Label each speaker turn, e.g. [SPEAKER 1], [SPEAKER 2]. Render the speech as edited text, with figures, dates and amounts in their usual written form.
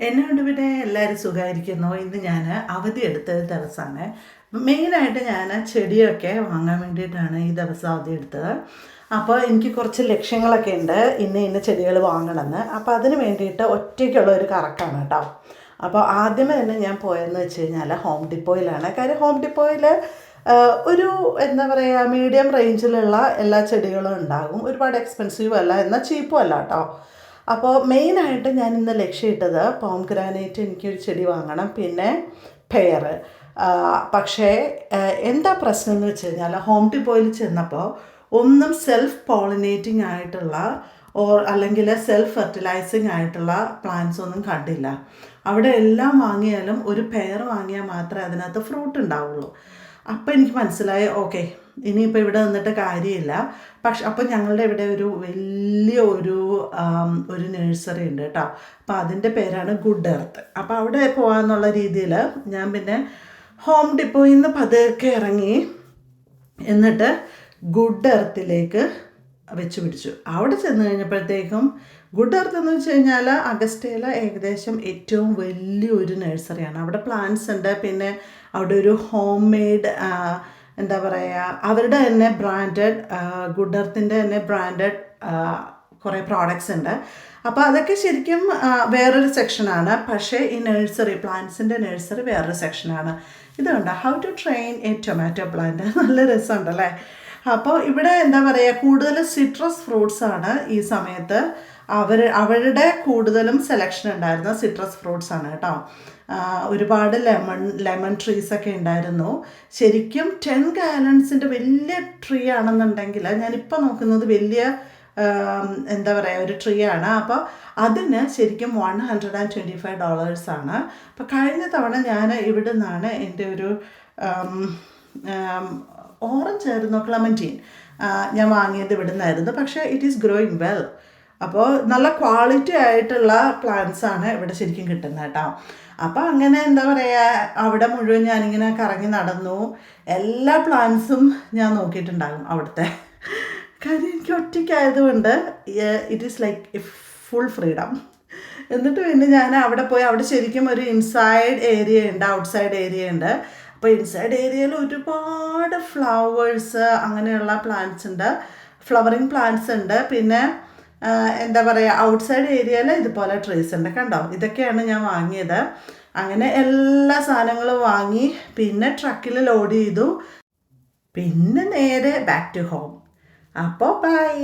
[SPEAKER 1] എന്നോട് പിന്നെ എല്ലാവരും സുഖമായിരിക്കുന്നു. ഇന്ന് ഞാൻ അവധിയെടുത്ത ദിവസമാണ്. മെയിനായിട്ട് ഞാൻ ചെടിയൊക്കെ വാങ്ങാൻ വേണ്ടിയിട്ടാണ് ഈ ദിവസം അവധിയെടുത്തത്. അപ്പോൾ എനിക്ക് കുറച്ച് ലക്ഷ്യങ്ങളൊക്കെ ഉണ്ട്, ഇന്ന ചെടികൾ വാങ്ങണമെന്ന്. അപ്പോൾ അതിന് വേണ്ടിയിട്ട് ഒറ്റയ്ക്കുള്ള ഒരു കറക്കാണ് കേട്ടോ. അപ്പോൾ ആദ്യമേ തന്നെ ഞാൻ പോയതെന്ന് വെച്ച് കഴിഞ്ഞാൽ ഹോം ഡിപ്പോയിലാണ്. കാര്യം ഹോം ഡിപ്പോയിൽ ഒരു എന്താ പറയുക, മീഡിയം റേഞ്ചിലുള്ള എല്ലാ ചെടികളും ഉണ്ടാകും. ഒരുപാട് എക്സ്പെൻസീവും അല്ല, എന്നാൽ ചീപ്പും അല്ല കേട്ടോ. അപ്പോൾ മെയിനായിട്ട് ഞാൻ ഇന്ന് ലക്ഷ്യമിട്ടത് പോംഗ്രാനൈറ്റ് എനിക്കൊരു ചെടി വാങ്ങണം, പിന്നെ പെയർ. പക്ഷേ എന്താ പ്രശ്നം എന്ന് വെച്ച് കഴിഞ്ഞാൽ ഹോം ഡിപ്പോയിൽ ചെന്നപ്പോൾ ഒന്നും സെൽഫ് പോളിനേറ്റിംഗ് ആയിട്ടുള്ള അല്ലെങ്കിൽ സെൽഫ് ഫെർട്ടിലൈസിങ് ആയിട്ടുള്ള പ്ലാന്റ്സ് ഒന്നും കണ്ടില്ല. അവിടെ എല്ലാം വാങ്ങിയാലും ഒരു പെയർ വാങ്ങിയാൽ മാത്രമേ അതിനകത്ത് ഫ്രൂട്ട് ഉണ്ടാവുള്ളൂ. അപ്പോൾ എനിക്ക് മനസ്സിലായി, ഓക്കെ, ഇനിയിപ്പോൾ ഇവിടെ നിന്നിട്ട് കാര്യമില്ല. പക്ഷെ അപ്പോൾ ഞങ്ങളുടെ ഇവിടെ ഒരു വലിയ ഒരു നഴ്സറി ഉണ്ട് കേട്ടോ. അപ്പോൾ അതിൻ്റെ പേരാണ് ഗുഡ് എർത്ത്. അപ്പോൾ അവിടെ പോകാമെന്നുള്ള രീതിയിൽ ഞാൻ പിന്നെ ഹോം ഡിപ്പോയിൽ നിന്ന് പതുക്കെ ഇറങ്ങി, എന്നിട്ട് ഗുഡ് എർത്തിലേക്ക് വെച്ച് പിടിച്ചു. അവിടെ ചെന്ന് കഴിഞ്ഞപ്പോഴത്തേക്കും ഗുഡ് എർത്ത് എന്ന് വെച്ച് കഴിഞ്ഞാൽ അഗസ്റ്റയിലെ ഏകദേശം ഏറ്റവും വലിയൊരു നഴ്സറിയാണ്. അവിടെ പ്ലാന്റ്സ് ഉണ്ട്, പിന്നെ അവിടെ ഒരു ഹോം മെയ്ഡ് എന്താ പറയുക, അവരുടെ തന്നെ ബ്രാൻഡഡ്, ഗുഡ് എർത്തിൻ്റെ തന്നെ ബ്രാൻഡഡ് കുറേ പ്രോഡക്റ്റ്സ് ഉണ്ട്. അപ്പോൾ അതൊക്കെ ശരിക്കും വേറൊരു സെക്ഷനാണ്. പക്ഷേ ഈ നഴ്സറി, പ്ലാന്റ്സിൻ്റെ നഴ്സറി വേറൊരു സെക്ഷനാണ്. ഇതുണ്ട് how to train a tomato plant. നല്ല രസമുണ്ടല്ലേ. അപ്പോൾ ഇവിടെ എന്താ പറയുക, കൂടുതൽ സിട്രസ് ഫ്രൂട്ട്സാണ് ഈ സമയത്ത്. അവരുടെ കൂടുതലും സെലക്ഷൻ ഉണ്ടായിരുന്ന സിട്രസ് ഫ്രൂട്ട്സ് ആണ് കേട്ടോ. ഒരുപാട് ലെമൺ ട്രീസൊക്കെ ഉണ്ടായിരുന്നു. ശരിക്കും 10 gallonsൻ്റെ വലിയ ട്രീ ആണെന്നുണ്ടെങ്കിൽ, ഞാനിപ്പോൾ നോക്കുന്നത് വലിയ എന്താ പറയുക ഒരു ട്രീ ആണ്. അപ്പോൾ അതിന് ശരിക്കും $125 ആണ്. അപ്പോൾ കഴിഞ്ഞ തവണ ഞാൻ ഇവിടെ നിന്നാണ് എൻ്റെ ഒരു ഓറഞ്ച് ആയിരുന്നു, ക്ലമൻറ്റീൻ, ഞാൻ വാങ്ങിയത് ഇവിടെ നിന്നായിരുന്നു. പക്ഷേ ഇറ്റ് ഈസ് ഗ്രോയിങ് വെൽ. അപ്പോൾ നല്ല ക്വാളിറ്റി ആയിട്ടുള്ള പ്ലാന്റ്സ് ആണ് ഇവിടെ ശരിക്കും കിട്ടുന്നത് കേട്ടോ. അപ്പോൾ അങ്ങനെ എന്താ പറയുക, അവിടെ മുഴുവൻ ഞാനിങ്ങനെ കറങ്ങി നടന്നു. എല്ലാ പ്ലാന്റ്സും ഞാൻ നോക്കിയിട്ടുണ്ടാകും അവിടുത്തെ. കാര്യം എനിക്ക് ഒറ്റയ്ക്കായതുകൊണ്ട് it is like full freedom. എന്നിട്ട് പിന്നെ ഞാൻ അവിടെ പോയി, അവിടെ ശരിക്കും ഒരു ഇൻസൈഡ് ഏരിയ ഉണ്ട്, ഔട്ട്സൈഡ് ഏരിയ ഉണ്ട്. അപ്പോൾ ഇൻസൈഡ് ഏരിയയിൽ ഒരുപാട് ഫ്ലവേഴ്സ് അങ്ങനെയുള്ള പ്ലാന്റ്സ് ഉണ്ട്, ഫ്ലവറിങ് പ്ലാന്റ്സ് ഉണ്ട്. പിന്നെ എന്താ പറയുക, ഔട്ട്സൈഡ് ഏരിയയിൽ ഇതുപോലെ ട്രീസ് ഉണ്ട്. കണ്ടോ, ഇതൊക്കെയാണ് ഞാൻ വാങ്ങിയത്. അങ്ങനെ എല്ലാ സാധനങ്ങളും വാങ്ങി, പിന്നെ ട്രക്കിൽ ലോഡ് ചെയ്തു, പിന്നെ നേരെ ബാക്ക് ടു ഹോം. അപ്പോൾ ബൈ.